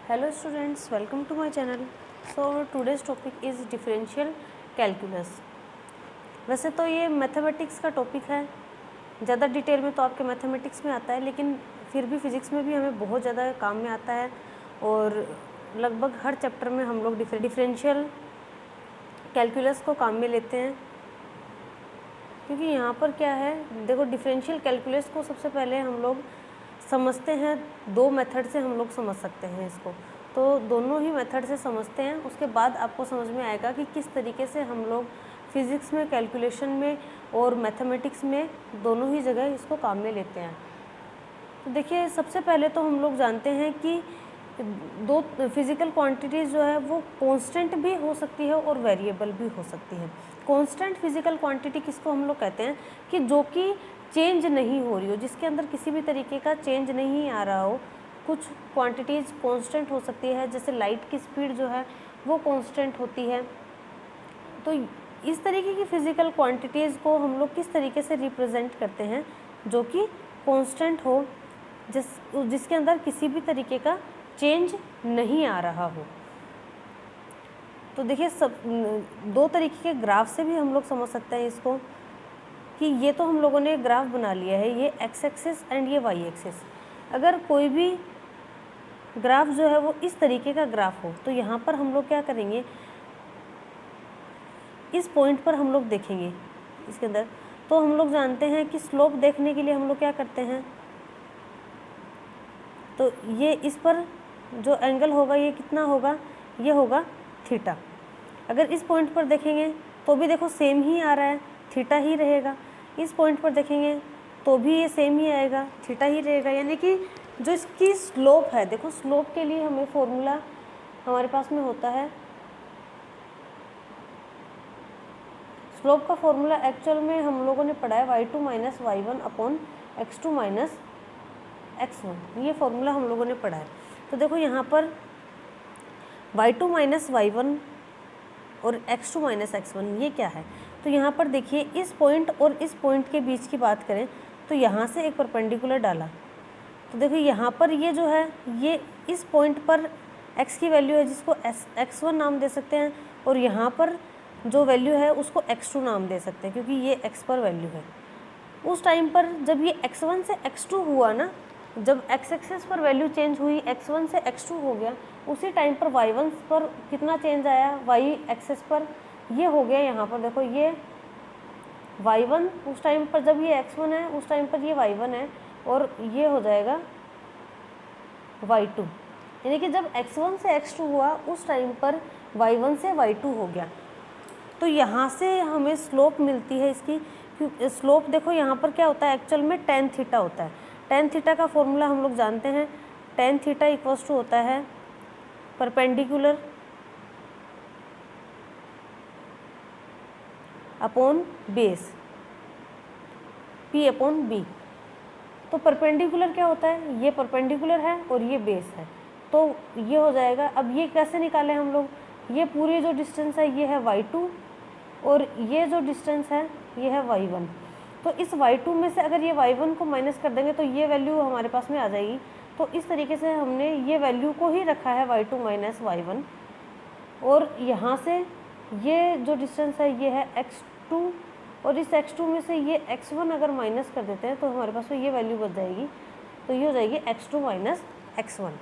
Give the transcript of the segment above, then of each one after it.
Hello students, welcome to my channel. So our today's topic is differential calculus. वैसे तो ये mathematics का topic है, ज़्यादा डिटेल में तो आपके मैथमेटिक्स में आता है, लेकिन फिर भी फिज़िक्स में भी हमें बहुत ज़्यादा काम में आता है और लगभग हर चैप्टर में हम लोग डिफरेंशियल कैलकुलस को काम में लेते हैं। क्योंकि यहाँ पर क्या है, देखो डिफरेंशियल कैलकुलस को सबसे पहले हम लोग समझते हैं, दो मेथड से हम लोग समझ सकते हैं इसको। तो दोनों ही मेथड से समझते हैं, उसके बाद आपको समझ में आएगा कि किस तरीके से हम लोग फिज़िक्स में, कैलकुलेशन में और मैथमेटिक्स में दोनों ही जगह इसको काम में लेते हैं। तो देखिए, सबसे पहले तो हम लोग जानते हैं कि दो फिज़िकल क्वांटिटीज़ जो है वो कांस्टेंट भी हो सकती है और वेरिएबल भी हो सकती है। कांस्टेंट फिज़िकल क्वांटिटी किसको हम लोग कहते हैं कि जो कि चेंज नहीं हो रही हो, जिसके अंदर किसी भी तरीके का चेंज नहीं आ रहा हो। कुछ क्वांटिटीज़ कांस्टेंट हो सकती है, जैसे लाइट की स्पीड जो है वो कांस्टेंट होती है। तो इस तरीके की फिज़िकल क्वांटिटीज़ को हम लोग किस तरीके से रिप्रेजेंट करते हैं, जो कि कांस्टेंट हो, जिसके अंदर किसी भी तरीके का चेंज नहीं आ रहा हो। तो देखिए, सब दो तरीके के ग्राफ से भी हम लोग समझ सकते हैं इसको, कि ये तो हम लोगों ने ग्राफ बना लिया है, ये एक्स एक्सिस एंड ये वाई एक्सिस। अगर कोई भी ग्राफ जो है वो इस तरीके का ग्राफ हो, तो यहाँ पर हम लोग क्या करेंगे, इस पॉइंट पर हम लोग देखेंगे इसके अंदर। तो हम लोग जानते हैं कि स्लोप देखने के लिए हम लोग क्या करते हैं, तो ये इस पर जो एंगल होगा ये कितना होगा, ये होगा थीटा। अगर इस पॉइंट पर देखेंगे तो भी देखो सेम ही आ रहा है, थीटा ही रहेगा। इस पॉइंट पर देखेंगे तो भी ये सेम ही आएगा, थीटा ही रहेगा। यानी कि जो इसकी स्लोप है, देखो स्लोप के लिए हमें फॉर्मूला हमारे पास में होता है, स्लोप का फॉर्मूला एक्चुअल में हम लोगों ने पढ़ा है y2 minus y1 upon x2 minus x1। ये फॉर्मूला हम लोगों ने पढ़ा है। तो देखो यहाँ पर y2 माइनस y1 और x2 माइनस x1 ये क्या है, तो यहाँ पर देखिए इस पॉइंट और इस पॉइंट के बीच की बात करें तो यहाँ से एक परपेंडिकुलर डाला, तो देखो यहाँ पर ये जो है ये इस पॉइंट पर x की वैल्यू है जिसको x1 नाम दे सकते हैं, और यहाँ पर जो वैल्यू है उसको x2 नाम दे सकते हैं, क्योंकि ये x पर वैल्यू है। उस टाइम पर जब ये x1 से x2 हुआ ना, जब x एक्सिस पर वैल्यू चेंज हुई, x1 से x2 हो गया, उसी टाइम पर y1 पर कितना चेंज आया, y एक्सिस पर ये हो गया। यहाँ पर देखो ये y1 उस टाइम पर जब ये x1 है, उस टाइम पर ये y1 है, और ये हो जाएगा y2। यानी कि जब x1 से x2 हुआ उस टाइम पर y1 से y2 हो गया। तो यहाँ से हमें स्लोप मिलती है इसकी, क्योंकि स्लोप देखो यहाँ पर क्या होता है, एक्चुअल में tan थीटा होता है। tan थीटा का फॉर्मूला हम लोग जानते हैं, tan थीटा इक्वल्स टू होता है perpendicular upon base p upon b। तो परपेंडिकुलर क्या होता है, ये परपेंडिकुलर है और ये बेस है, तो ये हो जाएगा। अब ये कैसे निकालें हम लोग, ये पूरी जो डिस्टेंस है ये है y2 और ये जो डिस्टेंस है ये है y1। तो इस y2 में से अगर ये y1 को माइनस कर देंगे तो ये वैल्यू हमारे पास में आ जाएगी। तो इस तरीके से हमने ये वैल्यू को ही रखा है y2 माइनस y1, और यहाँ से ये जो डिस्टेंस है ये है x2, और इस x2 में से ये x1 अगर माइनस कर देते हैं तो हमारे पास में ये वैल्यू बच जाएगी, तो ये हो जाएगी x2 माइनस x1।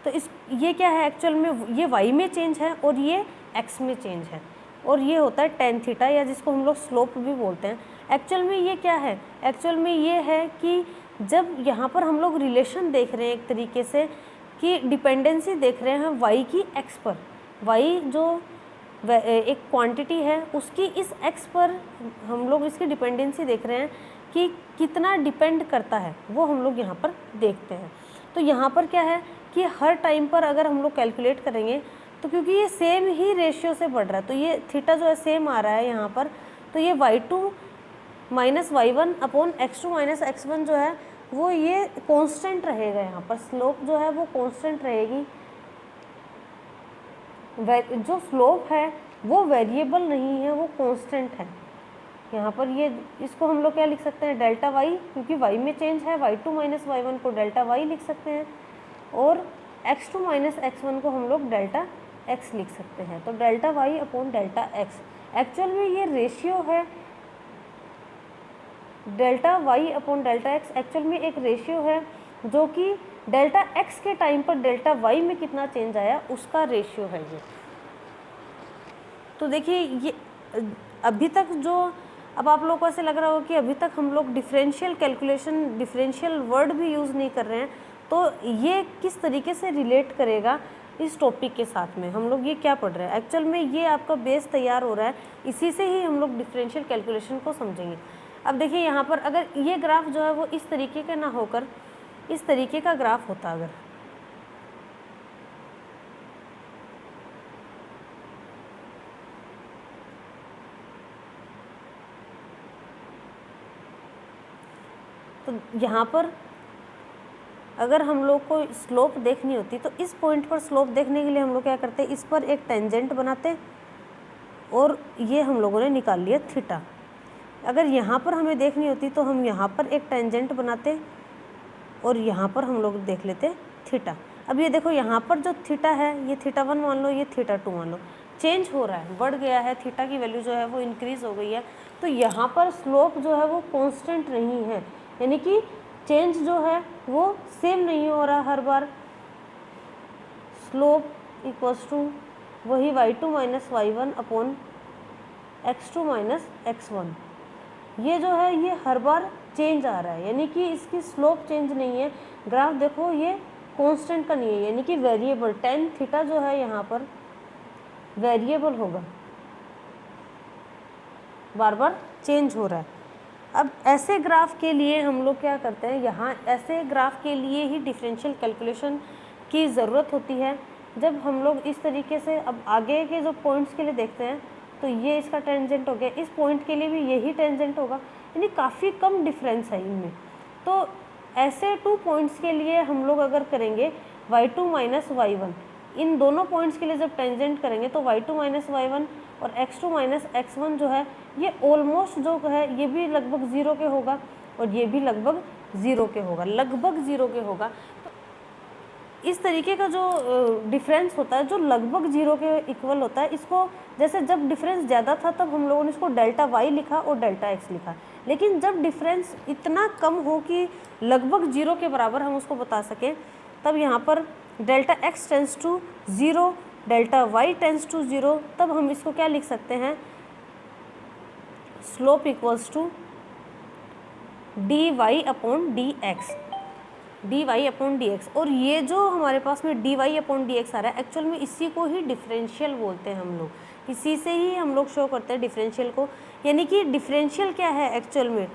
तो ये क्या है, एक्चुअल में ये y में चेंज है और ये x में चेंज है, और ये होता है tan थीटा, या जिसको हम लोग स्लोप भी बोलते हैं। एक्चुअल में ये क्या है, एक्चुअल में ये है कि जब यहाँ पर हम लोग रिलेशन देख रहे हैं एक तरीके से, कि डिपेंडेंसी देख रहे हैं y की x पर, y जो एक क्वांटिटी है उसकी इस x पर हम लोग इसकी डिपेंडेंसी देख रहे हैं कि कितना डिपेंड करता है, वो हम लोग यहाँ पर देखते हैं। तो यहाँ पर क्या है कि हर टाइम पर अगर हम लोग कैलकुलेट करेंगे तो क्योंकि ये सेम ही रेशियो से बढ़ रहा है, तो ये थीटा जो है सेम आ रहा है यहाँ पर, तो ये y2 minus y1 upon x2 minus x1 जो है वो ये कांस्टेंट रहेगा। यहाँ पर स्लोप जो है वो कांस्टेंट रहेगी, जो स्लोप है वो वेरिएबल नहीं है, वो कांस्टेंट है। यहाँ पर ये इसको हम लोग क्या लिख सकते हैं, डेल्टा वाई, क्योंकि y में चेंज है, y2 माइनस y1 को डेल्टा वाई लिख सकते हैं, और x2 माइनस x1 को हम लोग डेल्टा x लिख सकते हैं। तो delta y upon delta x, actual में ये रेशियो है, delta y upon delta x actual में एक रेशियो है जो कि डेल्टा x के टाइम पर डेल्टा y में कितना चेंज आया उसका रेशियो है ये। तो देखिए ये अभी तक जो, अब आप लोगों को ऐसे लग रहा हो कि अभी तक हम लोग डिफरेंशियल कैलकुलेशन, डिफरेंशियल वर्ड भी यूज़ नहीं कर रहे हैं, तो ये किस तरीके से रिलेट करेगा इस टॉपिक के साथ में, हम लोग ये क्या पढ़ रहे हैं। एक्चुअल में ये आपका बेस तैयार हो रहा है, इसी से ही हम लोग डिफरेंशियल कैलकुलेशन को समझेंगे। अब देखिए यहाँ पर अगर ये ग्राफ जो है वो इस तरीके का ना होकर इस तरीके का ग्राफ होता, अगर तो यहाँ पर अगर हम लोग को स्लोप देखनी होती तो इस पॉइंट पर स्लोप देखने के लिए हम लोग क्या करते हैं, इस पर एक टेंजेंट बनाते और ये हम लोगों ने निकाल लिया थीटा। अगर यहाँ पर हमें देखनी होती तो हम यहाँ पर एक टेंजेंट बनाते और यहाँ पर हम लोग देख लेते थीटा। अब ये देखो यहाँ पर जो थीटा है ये थीटा 1 मान लो, ये थीटा 2 मान लो, चेंज हो रहा है, बढ़ गया है, थीटा की वैल्यू जो है वो इंक्रीज़ हो गई है। तो यहाँ पर स्लोप जो है वो कांस्टेंट नहीं है, यानी कि चेंज जो है वो सेम नहीं हो रहा हर बार। स्लोप इक्वल्स टू वही y2 minus y1 upon x2 minus x1, ये जो है ये हर बार चेंज आ रहा है, यानी कि इसकी स्लोप चेंज नहीं है। ग्राफ देखो ये कांस्टेंट का नहीं है, यानी कि वेरिएबल tan थीटा जो है यहाँ पर वेरिएबल होगा, बार बार चेंज हो रहा है। अब ऐसे ग्राफ के लिए हम लोग क्या करते हैं, यहाँ ऐसे ग्राफ के लिए ही डिफरेंशियल कैलकुलेशन की ज़रूरत होती है। जब हम लोग इस तरीके से अब आगे के जो पॉइंट्स के लिए देखते हैं तो ये इसका टेंजेंट हो गया, इस पॉइंट के लिए भी यही टेंजेंट होगा, यानी काफ़ी कम डिफरेंस है इनमें। तो ऐसे 2 पॉइंट्स के लिए हम लोग अगर करेंगे y2 माइनस y1, इन दोनों पॉइंट्स के लिए जब टेंजेंट करेंगे तो y2 माइनस y1 और x2 माइनस x1 जो है ये ऑलमोस्ट जो है ये भी लगभग 0 के होगा और ये भी लगभग 0 के होगा, लगभग 0 के होगा। तो इस तरीके का जो डिफरेंस होता है जो लगभग 0 के इक्वल होता है, इसको जैसे जब डिफरेंस ज़्यादा था तब हम लोगों ने इसको डेल्टा y लिखा और डेल्टा x लिखा, लेकिन जब डिफरेंस इतना कम हो कि लगभग 0 के बराबर हम उसको बता सकें, तब यहाँ पर delta x tends to 0, delta y tends to 0, तब हम इसको क्या लिख सकते हैं, slope equals to dy upon dx, dy upon dx। और ये जो हमारे पास में dy अपॉन dx आ रहा है, एक्चुअल में इसी को ही डिफरेंशियल बोलते हैं हम लोग, इसी से ही हम लोग शो करते हैं डिफरेंशियल को। यानी कि डिफरेंशियल क्या है एक्चुअल में,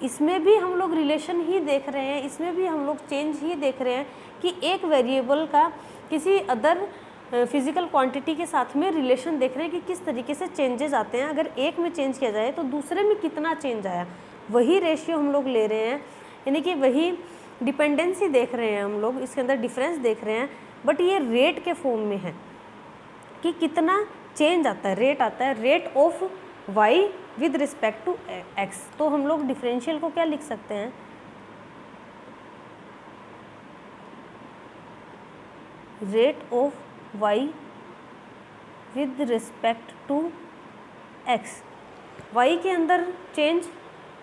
इसमें भी हम लोग रिलेशन ही देख रहे हैं, इसमें भी हम लोग चेंज ही देख रहे हैं कि एक वेरिएबल का किसी अदर फिजिकल क्वांटिटी के साथ में रिलेशन देख रहे हैं कि किस तरीके से चेंजेस आते हैं। अगर एक में चेंज किया जाए तो दूसरे में कितना चेंज आया, वही रेशियो हम लोग ले रहे हैं, यानी कि वही डिपेंडेंसी देख रहे हैं हम लोग, इसके अंदर डिफरेंस देख रहे हैं, बट ये रेट के फॉर्म में है कि कितना चेंज आता है, रेट आता है, rate of y with respect to x। तो हम लोग डिफरेंशियल को क्या लिख सकते हैं, rate of y with respect to x, y के अंदर चेंज,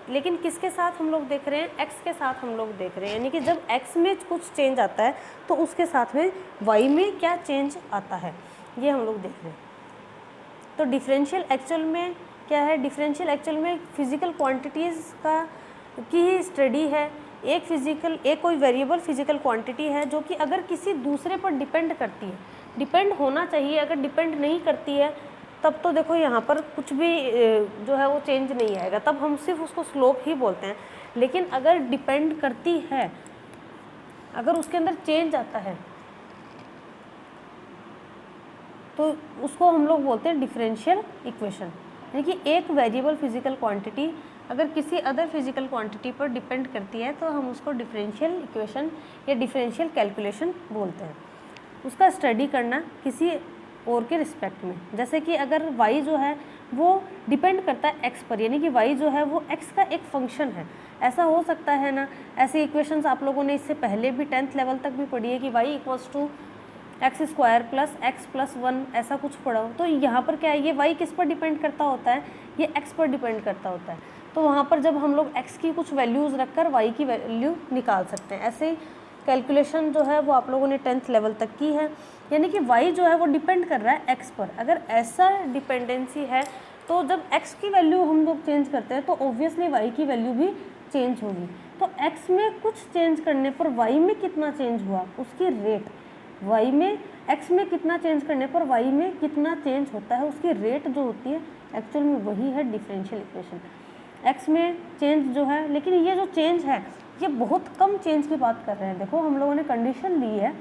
लेकिन किसके साथ हम लोग देख रहे हैं, x के साथ हम लोग देख रहे हैं, यानी कि जब x में कुछ चेंज आता है तो उसके साथ में y में क्या चेंज आता है, ये हम लोग देख रहे हैं। तो डिफरेंशियल एक्चुअल में क्या है, डिफरेंशियल एक्चुअल में फिजिकल क्वांटिटीज़ का की ही स्टडी है। एक कोई वेरिएबल फिजिकल क्वांटिटी है जो कि अगर किसी दूसरे पर डिपेंड करती है, डिपेंड होना चाहिए, अगर डिपेंड नहीं करती है तब तो देखो यहाँ पर कुछ भी जो है वो चेंज नहीं आएगा, तब हम सिर्फ उसको स्लोप ही बोलते हैं। लेकिन अगर डिपेंड करती है, अगर उसके अंदर चेंज आता है तो उसको हम लोग बोलते हैं डिफरेंशियल इक्वेशन। यानी कि एक वेरिएबल फिजिकल क्वांटिटी अगर किसी अदर फिजिकल क्वांटिटी पर डिपेंड करती है तो हम उसको डिफरेंशियल इक्वेशन या डिफरेंशियल कैलकुलेशन बोलते हैं। उसका स्टडी करना किसी और के रिस्पेक्ट में, जैसे कि अगर y जो है वो डिपेंड करता है x पर, यानी कि y जो है वो x का एक फंक्शन है, ऐसा हो सकता है ना। ऐसी इक्वेशंस आप लोगों ने इससे पहले भी 10th लेवल तक भी पढ़ी है कि y equals to x square plus x plus 1 ऐसा कुछ पढ़ा हो, तो यहाँ पर क्या है, ये वाई किस पर डिपेंड करता होता है, ये एक्स पर डिपेंड करता होता है। तो वहाँ पर जब हम लोग एक्स की कुछ वैल्यूज़ रखकर वाई की वैल्यू निकाल सकते हैं। ऐसे ही कैलकुलेशन जो है वो आप लोगों ने 10th लेवल तक की है, यानी कि वाई जो है वो डिपेंड कर रहा है एक्स पर। अगर ऐसा डिपेंडेंसी है तो जब एक्स की वैल्यू हम लोग चेंज करते हैं तो ऑब्वियसली वाई की वैल्यू भी चेंज होगी। तो एक्स में कुछ चेंज करने पर वाई में कितना चेंज हुआ, उसकी रेट, वाई में एक्स में कितना चेंज करने पर वाई में कितना चेंज होता है, उसकी रेट जो होती है एक्चुअल में वही है डिफरेंशियल इक्वेशन। एक्स में चेंज जो है, लेकिन ये जो चेंज है ये बहुत कम चेंज की बात कर रहे हैं। देखो हम लोगों ने कंडीशन ली है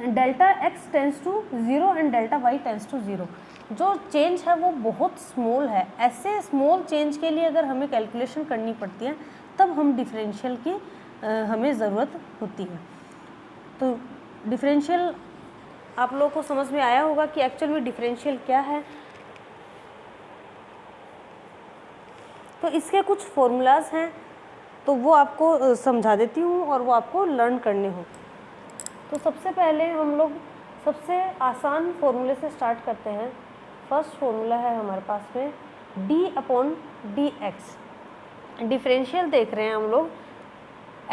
delta x tends to 0 and delta y tends to 0। जो चेंज है वो बहुत स्मॉल है। ऐसे स्मॉल चेंज के लिए अगर हमें कैलकुलेशन करनी पड़ती है तब हम डिफरेंशियल की हमें ज़रूरत होती है। तो डिफरेंशियल आप लोगों को समझ में आया होगा कि एक्चुअल में डिफरेंशियल क्या है। तो इसके कुछ फॉर्मूलाज हैं तो वो आपको समझा देती हूँ और वो आपको लर्न करने हो। तो सबसे पहले हम लोग सबसे आसान फॉर्मूले से स्टार्ट करते हैं। फर्स्ट फॉर्मूला है हमारे पास में d/dx। डिफरेंशियल देख रहे हैं हम लोग,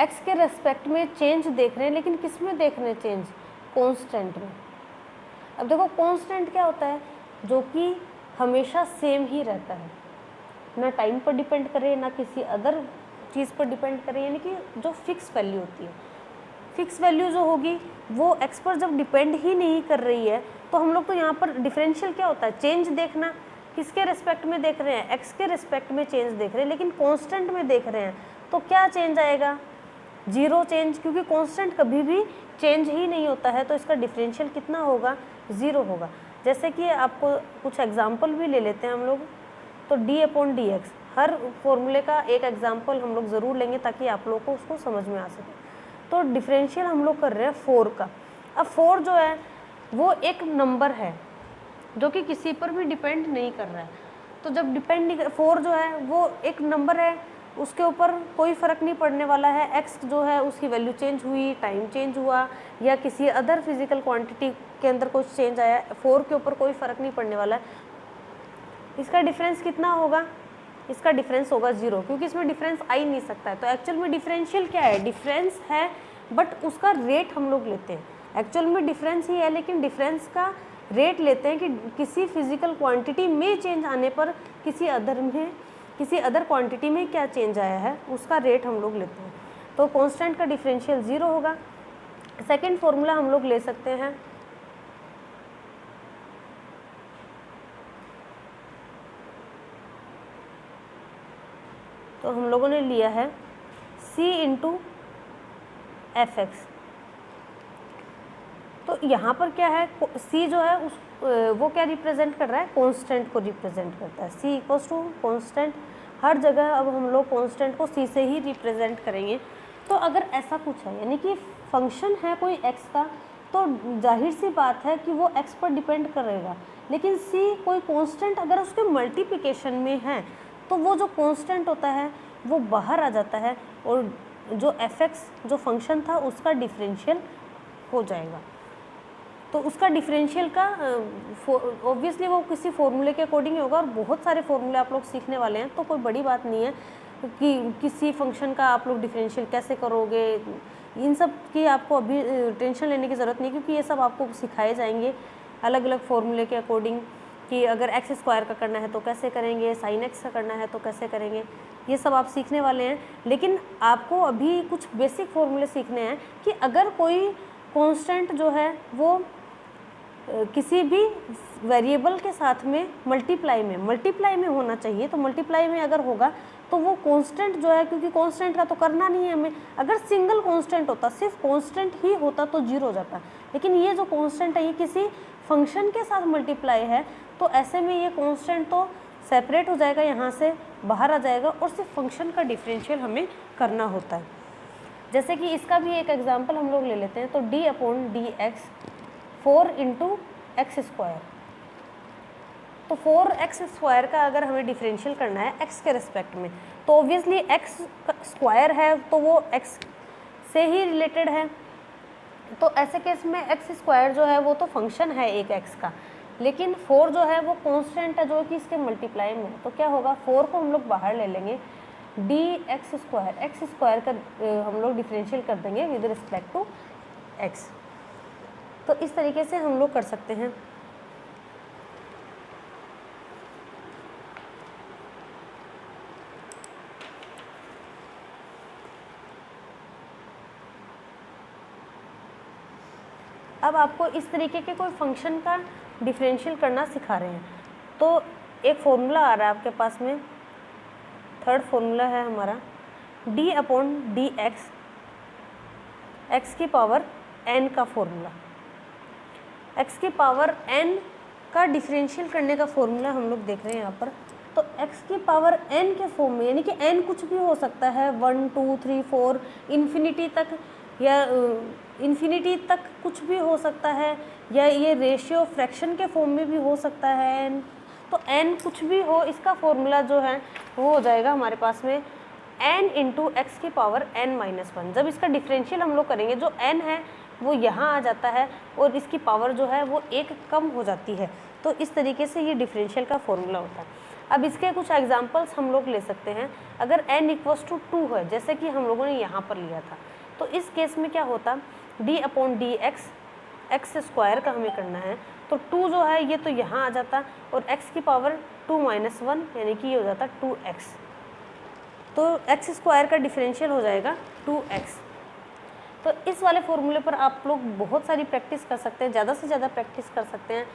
x के रेस्पेक्ट में चेंज देख रहे हैं, लेकिन किस में देख रहे हैं चेंज, कांस्टेंट में। अब देखो कांस्टेंट क्या होता है, जो कि हमेशा सेम ही रहता है, ना टाइम पर डिपेंड करे ना किसी अदर चीज़ पर डिपेंड करे, यानी कि जो फिक्स वैल्यू होती है। फिक्स वैल्यू जो होगी वो एक्स पर जब डिपेंड ही नहीं कर रही है तो हम लोग तो यहाँ पर डिफरेंशियल क्या होता है, चेंज देखना। किसके रिस्पेक्ट में देख रहे हैं, एक्स के रिस्पेक्ट में चेंज देख रहे हैं, लेकिन कांस्टेंट में देख रहे हैं तो क्या चेंज आएगा, जीरो चेंज, क्योंकि कांस्टेंट कभी भी चेंज ही नहीं होता है। तो इसका डिफरेंशियल कितना होगा, ज़ीरो होगा। जैसे कि आपको कुछ एग्जाम्पल भी ले लेते हैं हम लोग। तो d/dx, हर फॉर्मूले का एक एग्जाम्पल हम लोग ज़रूर लेंगे ताकि आप लोगों को उसको समझ में आ सके। तो डिफरेंशियल हम लोग कर रहे हैं 4 का। अब 4 जो है वो एक नंबर है जो कि किसी पर भी डिपेंड नहीं कर रहा है। तो जब डिपेंड नहीं कर, 4 जो है वो एक नंबर है, उसके ऊपर कोई फ़र्क नहीं पड़ने वाला है। एक्स जो है उसकी वैल्यू चेंज हुई, टाइम चेंज हुआ या किसी अदर फिजिकल क्वांटिटी के अंदर कुछ चेंज आया, 4 के ऊपर कोई फ़र्क नहीं पड़ने वाला है। इसका डिफरेंस कितना होगा, इसका डिफरेंस होगा 0, क्योंकि इसमें डिफरेंस आ ही नहीं सकता है। तो एक्चुअल में डिफरेंशियल क्या है, डिफरेंस है बट उसका रेट हम लोग लेते हैं। एक्चुअल में डिफरेंस ही है लेकिन डिफरेंस का रेट लेते हैं कि किसी फिजिकल क्वांटिटी में चेंज आने पर किसी अदर क्वांटिटी में क्या चेंज आया है उसका रेट हम लोग लेते हैं। तो कांस्टेंट का डिफरेंशियल 0 होगा। सेकेंड फॉर्मूला हम लोग ले सकते हैं, तो हम लोगों ने लिया है c/fx। तो यहाँ पर क्या है, c जो है वो क्या रिप्रेजेंट कर रहा है, कांस्टेंट को रिप्रेजेंट करता है। c इक्वल्स टू कांस्टेंट, हर जगह अब हम लोग कांस्टेंट को c से ही रिप्रेजेंट करेंगे। तो अगर ऐसा कुछ है, यानी कि फंक्शन है कोई x का, तो जाहिर सी बात है कि वो x पर डिपेंड करेगा। लेकिन c कोई कांस्टेंट अगर उसके मल्टीप्लिकेशन में है तो वो जो कांस्टेंट होता है वो बाहर आ जाता है और जो fx जो फंक्शन था उसका डिफरेंशियल हो जाएगा। तो उसका डिफरेंशियल का ऑब्वियसली वो किसी फॉर्मूले के अकॉर्डिंग ही होगा, और बहुत सारे फॉर्मूले आप लोग सीखने वाले हैं। तो कोई बड़ी बात नहीं है कि किसी फंक्शन का आप लोग डिफरेंशियल कैसे करोगे, इन सब की आपको अभी टेंशन लेने की ज़रूरत नहीं, क्योंकि ये सब आपको सिखाए जाएंगे अलग अलग फॉर्मूले के अकॉर्डिंग कि अगर एक्स स्क्वायर का करना है तो कैसे करेंगे, साइन एक्स का करना है तो कैसे करेंगे, ये सब आप सीखने वाले हैं। लेकिन आपको अभी कुछ बेसिक फॉर्मूले सीखने हैं कि अगर कोई कांस्टेंट जो है वो किसी भी वेरिएबल के साथ में मल्टीप्लाई में होना चाहिए, तो मल्टीप्लाई में अगर होगा तो वो कांस्टेंट जो है, क्योंकि कांस्टेंट का तो करना नहीं है हमें, अगर सिंगल कांस्टेंट होता, सिर्फ कांस्टेंट ही होता तो 0 हो जाता। लेकिन ये जो कांस्टेंट है ये किसी फंक्शन के साथ मल्टीप्लाई है, तो ऐसे में ये कांस्टेंट तो सेपरेट हो जाएगा, यहाँ से बाहर आ जाएगा और सिर्फ फंक्शन का डिफरेंशियल हमें करना होता है। जैसे कि इसका भी एक एग्जांपल हम लोग ले लेते हैं। तो d/dx 4 × x²। तो 4x² का अगर हमें डिफरेंशियल करना है x के रिस्पेक्ट में, तो ऑब्वियसली x² है तो वो x से ही रिलेटेड है, तो ऐसे केस में एक्स स्क्वायर जो है वो तो फंक्शन है एक एक्स का, लेकिन 4 जो है वो कांस्टेंट है जो कि इसके मल्टीप्लाई में है। तो क्या होगा, 4 को हम लोग बाहर ले लेंगे, डी एक्स स्क्वायर का हम लोग डिफरेंशियल कर देंगे विद रिस्पेक्ट टू एक्स। तो इस तरीके से हम लोग कर सकते हैं। अब आपको इस तरीके के कोई फंक्शन का डिफरेंशियल करना सिखा रहे हैं। तो एक फॉर्मूला आ रहा है आपके पास में, थर्ड फॉर्मूला है हमारा डी अपॉन डी एक्स की पावर n का फॉर्मूला। x की पावर n का डिफरेंशियल करने का फॉर्मूला हम लोग देख रहे हैं यहाँ पर। तो x की पावर n के फॉर्म में, यानी कि n कुछ भी हो सकता है, 1 2 3 4 इन्फिनिटी तक, या इन्फिनिटी तक कुछ भी हो सकता है, या ये रेशियो फ्रैक्शन के फॉर्म में भी हो सकता है n। तो n कुछ भी हो, इसका फॉर्मूला जो है वो हो जाएगा हमारे पास में n इंटू एक्स की पावर n-1। जब इसका डिफरेंशियल हम लोग करेंगे, जो n है वो यहाँ आ जाता है और इसकी पावर जो है वो एक कम हो जाती है। तो इस तरीके से ये डिफरेंशियल का फॉर्मूला होता है। अब इसके कुछ एग्जांपल्स हम लोग ले सकते हैं। अगर n = 2 है, जैसे कि हम लोगों ने यहाँ पर लिया था, तो इस केस में क्या होता, d upon D x square का हमें करना है। तो 2 जो है ये तो यहाँ आ जाता और x की पावर 2-1 यानी कि ये हो जाता 2x। तो एक्स स्क्वायर का डिफरेंशियल हो जाएगा 2x। तो इस वाले फॉर्मूले पर आप लोग बहुत सारी प्रैक्टिस कर सकते हैं, ज़्यादा से ज़्यादा प्रैक्टिस कर सकते हैं।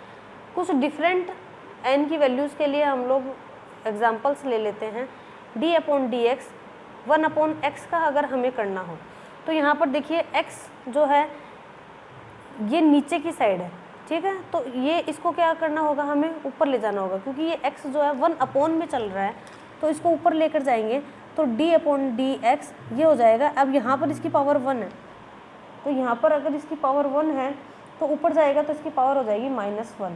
कुछ डिफरेंट n की वैल्यूज़ के लिए हम लोग एग्जांपल्स ले लेते हैं। d upon D x 1/x का अगर हमें करना हो, तो यहाँ पर देखिए x जो है ये नीचे की साइड है, ठीक है। तो ये इसको क्या करना होगा, हमें ऊपर ले जाना होगा, क्योंकि ये x जो है 1 में चल रहा है, तो इसको ऊपर लेकर जाएंगे। तो d अपॉन डी एक्स ये हो जाएगा। अब यहाँ पर इसकी पावर 1 है, तो यहाँ पर अगर इसकी पावर 1 है तो ऊपर जाएगा तो इसकी पावर हो जाएगी -1।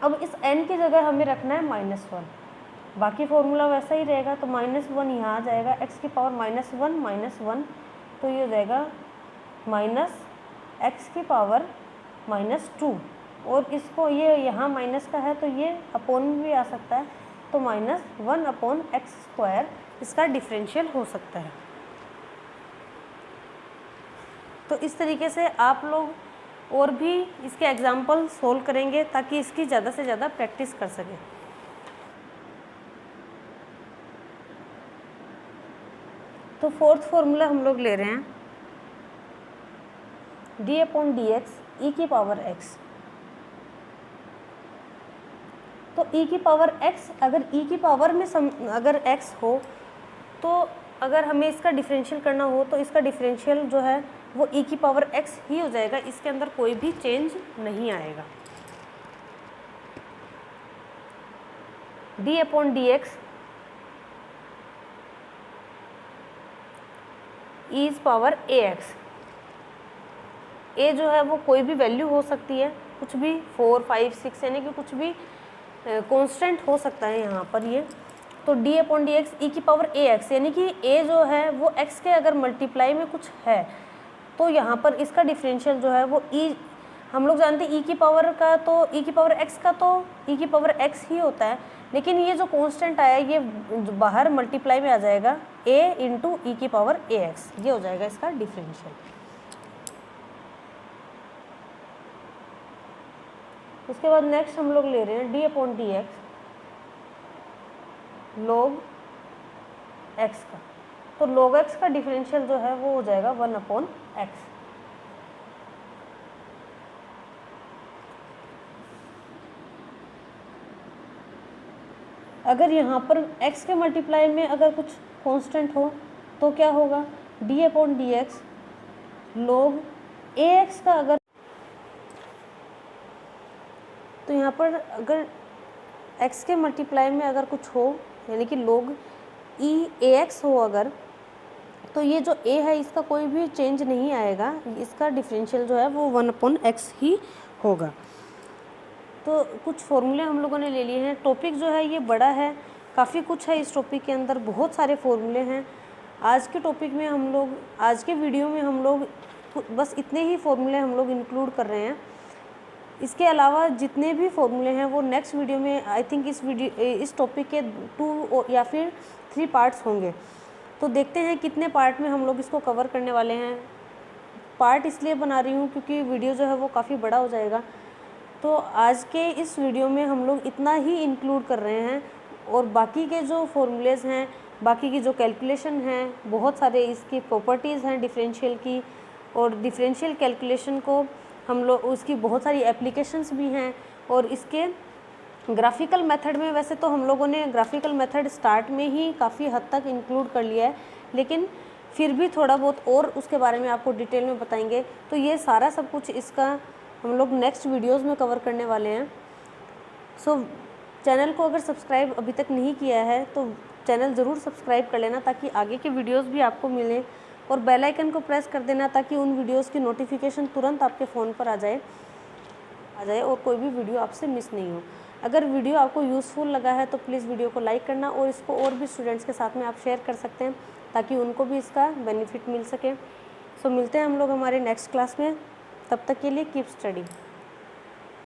अब इस n की जगह हमें रखना है -1, बाकी फॉर्मूला वैसा ही रहेगा। तो -1 यहाँ आ जाएगा, x की पावर -1, तो ये हो जाएगा -x की पावर -2, और इसको ये यहाँ माइनस का है तो ये अपोन में भी आ सकता है, तो -1/x² इसका डिफरेंशियल हो सकता है। तो इस तरीके से आप लोग और भी इसके एग्जाम्पल सोल्व करेंगे ताकि इसकी ज़्यादा से ज़्यादा प्रैक्टिस कर सकें। तो फोर्थ फॉर्मूला हम लोग ले रहे हैं d अपॉन डी एक्स ई की पावर x। तो e की पावर x, अगर e की पावर में अगर x हो तो अगर हमें इसका डिफरेंशियल करना हो तो इसका डिफरेंशियल जो है वो e की पावर x ही हो जाएगा, इसके अंदर कोई भी चेंज नहीं आएगा। d upon D x is power ax। a जो है वो कोई भी वैल्यू हो सकती है, कुछ भी 4 5 6 यानी कि कुछ भी कांस्टेंट हो सकता है यहाँ पर ये। तो d अपॉन डी एक्स ई की पावर ax, यानी कि a जो है वो x के अगर मल्टीप्लाई में कुछ है तो यहाँ पर इसका डिफरेंशियल जो है वो e, हम लोग जानते हैं e की पावर का, तो e की पावर x का तो e की पावर x ही होता है, लेकिन ये जो कांस्टेंट आया ये बाहर मल्टीप्लाई में आ जाएगा a इंटू ई की पावर ax, ये हो जाएगा इसका डिफरेंशियल। उसके बाद नेक्स्ट हम लोग ले रहे हैं d upon D x log x का। तो log x का डिफरेंशियल जो है वो हो जाएगा 1/x। अगर यहाँ पर x के मल्टीप्लाई में अगर कुछ कांस्टेंट हो तो क्या होगा, d upon D x log ax का, अगर तो यहाँ पर अगर x के मल्टीप्लाई में अगर कुछ हो यानी कि log e ax हो अगर, तो ये जो a है इसका कोई भी चेंज नहीं आएगा, इसका डिफरेंशियल जो है वो 1/x ही होगा। तो कुछ फॉर्मूले हम लोगों ने ले लिए हैं। टॉपिक जो है ये बड़ा है, काफ़ी कुछ है इस टॉपिक के अंदर, बहुत सारे फॉर्मूले हैं। आज के टॉपिक में हम लोग, आज के वीडियो में हम लोग बस इतने ही फॉर्मूले हम लोग इंक्लूड कर रहे हैं। इसके अलावा जितने भी फॉर्मूले हैं वो नेक्स्ट वीडियो में आई थिंक इस टॉपिक के 2 या फिर 3 पार्ट्स होंगे। तो देखते हैं कितने पार्ट में हम लोग इसको कवर करने वाले हैं। पार्ट इसलिए बना रही हूँ क्योंकि वीडियो जो है वो काफ़ी बड़ा हो जाएगा। तो आज के इस वीडियो में हम लोग इतना ही इंक्लूड कर रहे हैं, और बाकी के जो फॉर्मूलेज़ हैं, बाकी की जो कैलकुलेशन हैं, बहुत सारे इसकी प्रॉपर्टीज़ हैं डिफरेंशियल की, और डिफरेंशियल कैलकुलेशन को हम लोग उसकी बहुत सारी एप्लीकेशंस भी हैं। और इसके ग्राफिकल मेथड में वैसे तो हम लोगों ने ग्राफिकल मेथड स्टार्ट में ही काफ़ी हद तक इंक्लूड कर लिया है, लेकिन फिर भी थोड़ा बहुत और उसके बारे में आपको डिटेल में बताएंगे। तो ये सारा सब कुछ इसका हम लोग नेक्स्ट वीडियोस में कवर करने वाले हैं। सो चैनल को अगर सब्सक्राइब अभी तक नहीं किया है तो चैनल ज़रूर सब्सक्राइब कर लेना, ताकि आगे के वीडियोस भी आपको मिलें, और बेल आइकन को प्रेस कर देना ताकि उन वीडियोस की नोटिफिकेशन तुरंत आपके फ़ोन पर आ जाए और कोई भी वीडियो आपसे मिस नहीं हो। अगर वीडियो आपको यूज़फुल लगा है तो प्लीज़ वीडियो को लाइक करना, और इसको और भी स्टूडेंट्स के साथ में आप शेयर कर सकते हैं ताकि उनको भी इसका बेनिफिट मिल सके। सो मिलते हैं हम लोग हमारे नेक्स्ट क्लास में। तब तक के लिए कीप स्टडी।